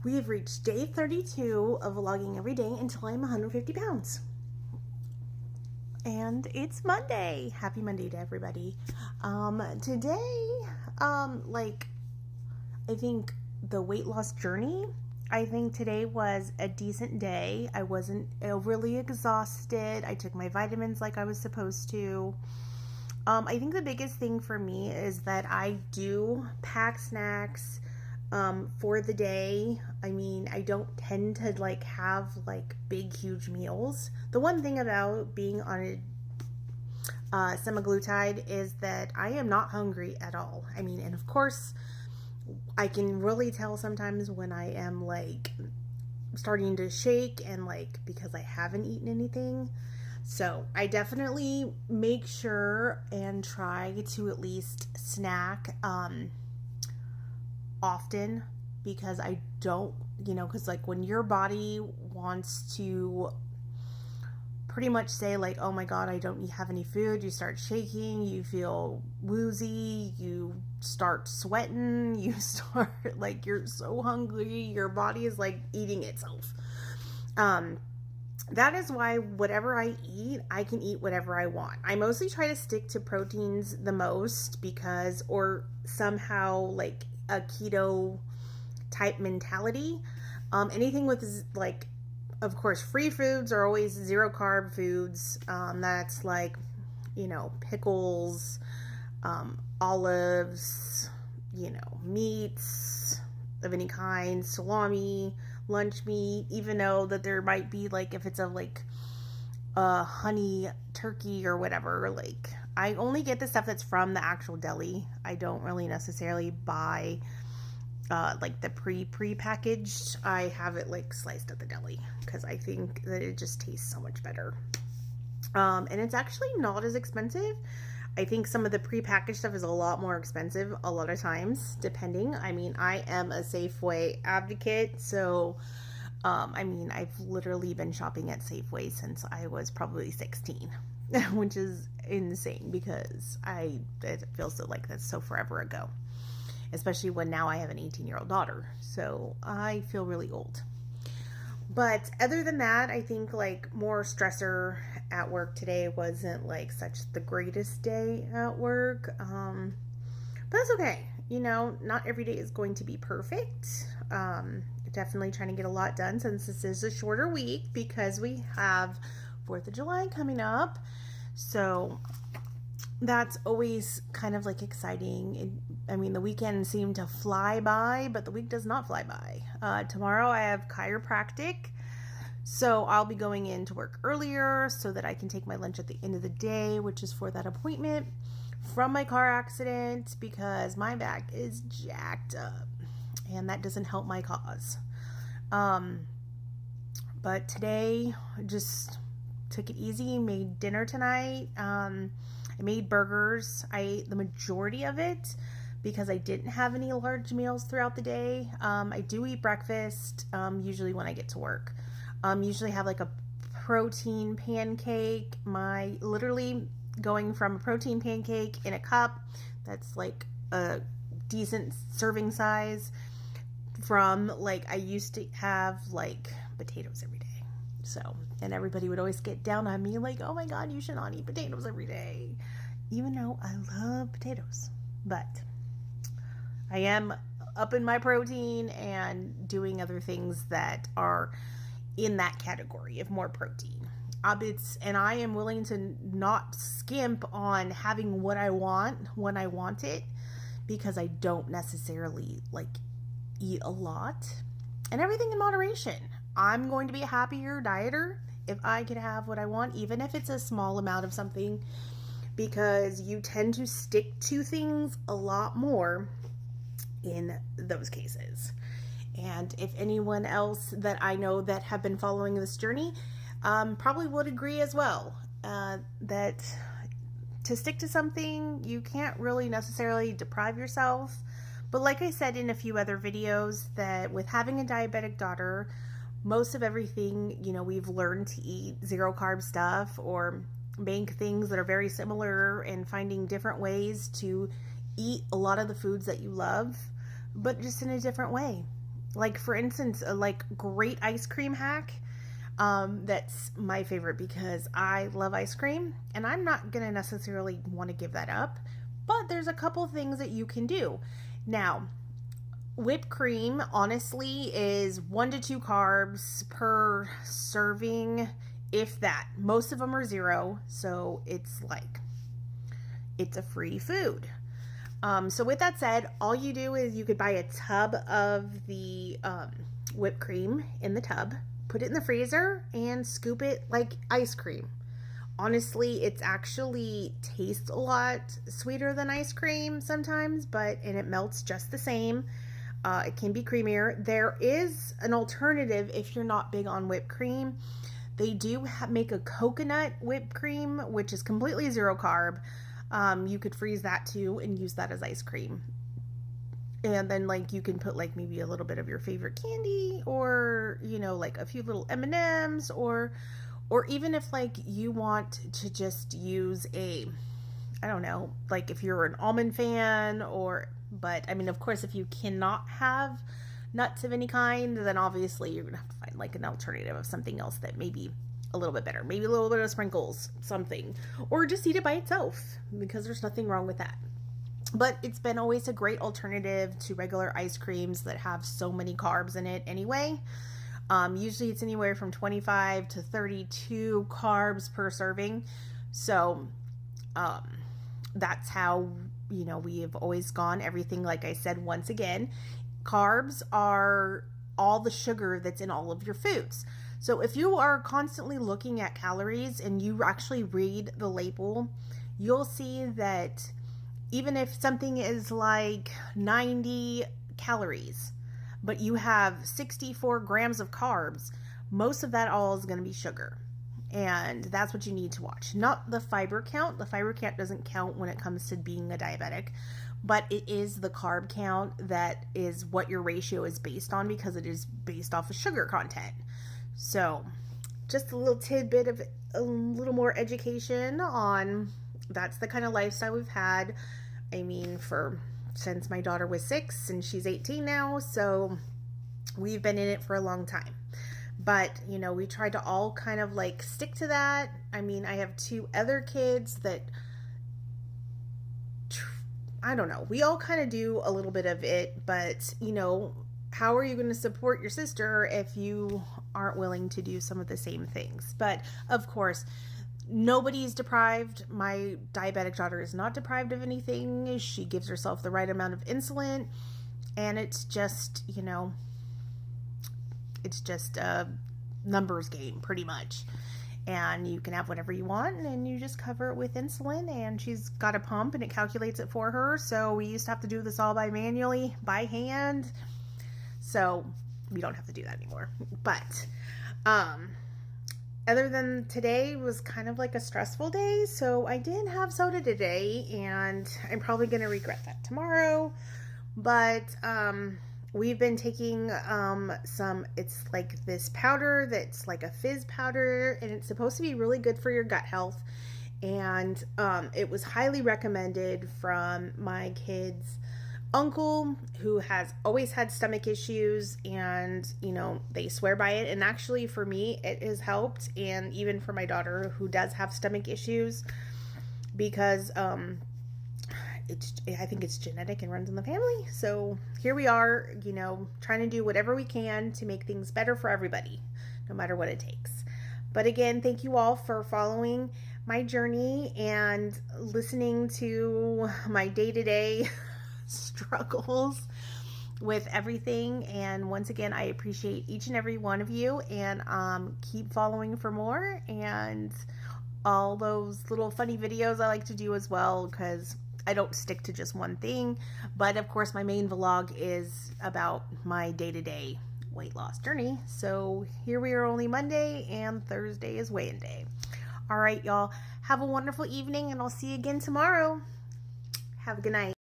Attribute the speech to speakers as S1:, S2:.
S1: We have reached day 32 of vlogging every day until I'm 150 pounds. And it's Monday. Happy Monday to everybody. Today, I think the weight loss journey, I think today was a decent day. I wasn't overly exhausted. I took my vitamins like I was supposed to. I think the biggest thing for me is that I do pack snacks for the day. I mean, I don't tend to have big, huge meals. The one thing about being on a semaglutide is that I am not hungry at all. I mean, and of course, I can really tell sometimes when I am starting to shake and because I haven't eaten anything. So I definitely make sure and try to at least snack often, because I don't, because when your body wants to pretty much say oh my God, I don't have any food, you start shaking, you feel woozy, you start sweating, you start you're so hungry, your body is eating itself. That is why whatever I eat, I can eat whatever I want. I mostly try to stick to proteins the most because, or somehow a keto type mentality. Anything with of course, free foods are always zero carb foods. That's pickles, olives, meats of any kind, salami, lunch meat, even though that there might be if it's a honey turkey or whatever, I only get the stuff that's from the actual deli. I don't really necessarily buy the pre-packaged. I have it sliced at the deli because I think that it just tastes so much better. And it's actually not as expensive. I think some of the pre-packaged stuff is a lot more expensive a lot of times, depending. I mean, I am a Safeway advocate, so I mean, I've literally been shopping at Safeway since I was probably 16, which is insane because it feels that's so forever ago. Especially when now I have an 18-year-old daughter. So I feel really old. But other than that, I think more stressor at work today wasn't such the greatest day at work. But that's okay. Not every day is going to be perfect. Definitely trying to get a lot done since this is a shorter week because we have 4th of July coming up. So that's always kind of exciting. I mean, the weekend seemed to fly by, but the week does not fly by. Tomorrow I have chiropractic, so I'll be going in to work earlier so that I can take my lunch at the end of the day, which is for that appointment from my car accident, because my back is jacked up and that doesn't help my cause. But today just took it easy, made dinner tonight. I made burgers. I ate the majority of it because I didn't have any large meals throughout the day. I do eat breakfast, usually when I get to work. Usually have a protein pancake. Literally going from a protein pancake in a cup that's a decent serving size from I used to have potatoes every day. So, and everybody would always get down on me oh my God, you should not eat potatoes every day. Even though I love potatoes. But I am upping my protein and doing other things that are in that category of more protein. And I am willing to not skimp on having what I want when I want it, because I don't necessarily eat a lot, and everything in moderation. I'm going to be a happier dieter if I can have what I want, even if it's a small amount of something, because you tend to stick to things a lot more in those cases. And if anyone else that I know that have been following this journey probably would agree as well, that to stick to something, you can't really necessarily deprive yourself. But like I said in a few other videos, that with having a diabetic daughter, most of everything, we've learned to eat zero carb stuff or make things that are very similar, and finding different ways to eat a lot of the foods that you love, but just in a different way. Like for instance, a like great ice cream hack. That's my favorite because I love ice cream and I'm not going to necessarily want to give that up, but there's a couple things that you can do. Now, whipped cream honestly is 1 to 2 carbs per serving, if that. Most of them are 0, so it's a free food. So with that said, all you do is you could buy a tub of the whipped cream in the tub, put it in the freezer, and scoop it like ice cream. Honestly, it's actually tastes a lot sweeter than ice cream sometimes, and it melts just the same. It can be creamier. There is an alternative if you're not big on whipped cream. They do make a coconut whipped cream, which is completely 0 carb. You could freeze that too and use that as ice cream. And then like you can put like maybe a little bit of your favorite candy, or like a few little M&Ms, or even if like you want to just use I don't know, like if you're an almond fan, but I mean, of course, if you cannot have nuts of any kind, then obviously you're gonna have to find like an alternative of something else that maybe a little bit better, maybe a little bit of sprinkles, something, or just eat it by itself, because there's nothing wrong with that. But it's been always a great alternative to regular ice creams that have so many carbs in it anyway. Usually it's anywhere from 25 to 32 carbs per serving. So that's how, we have always gone. Everything, like I said, once again, carbs are all the sugar that's in all of your foods. So if you are constantly looking at calories and you actually read the label, you'll see that even if something is like 90 calories, but you have 64 grams of carbs, most of that all is going to be sugar. And that's what you need to watch. Not the fiber count. The fiber count doesn't count when it comes to being a diabetic, but it is the carb count that is what your ratio is based on, because it is based off of sugar content. So just a little tidbit of a little more education on that's the kind of lifestyle we've had. I mean, since my daughter was 6 and she's 18 now, so we've been in it for a long time. But, we tried to all kind of like stick to that. I mean, I have 2 other kids that, I don't know, we all kind of do a little bit of it, but, how are you going to support your sister if you aren't willing to do some of the same things? But of course, nobody's deprived. My diabetic daughter is not deprived of anything. She gives herself the right amount of insulin, and it's just, it's just a numbers game pretty much. And you can have whatever you want, and you just cover it with insulin, and she's got a pump and it calculates it for her. So we used to have to do this all by hand. So we don't have to do that anymore. But other than today was kind of like a stressful day, so I didn't have soda today, and I'm probably going to regret that tomorrow. But we've been taking it's like this powder that's like a fizz powder, and it's supposed to be really good for your gut health. And it was highly recommended from my kids' uncle, who has always had stomach issues, and they swear by it. And actually for me it has helped, and even for my daughter, who does have stomach issues, because I think it's genetic and runs in the family. So here we are, trying to do whatever we can to make things better for everybody, no matter what it takes. But again, thank you all for following my journey and listening to my day-to-day struggles with everything. And once again, I appreciate each and every one of you, and keep following for more, and all those little funny videos I like to do as well, because I don't stick to just one thing. But of course, my main vlog is about my day-to-day weight loss journey. So here we are, only Monday, and Thursday is weigh-in day. All right, y'all, have a wonderful evening, and I'll see you again tomorrow. Have a good night.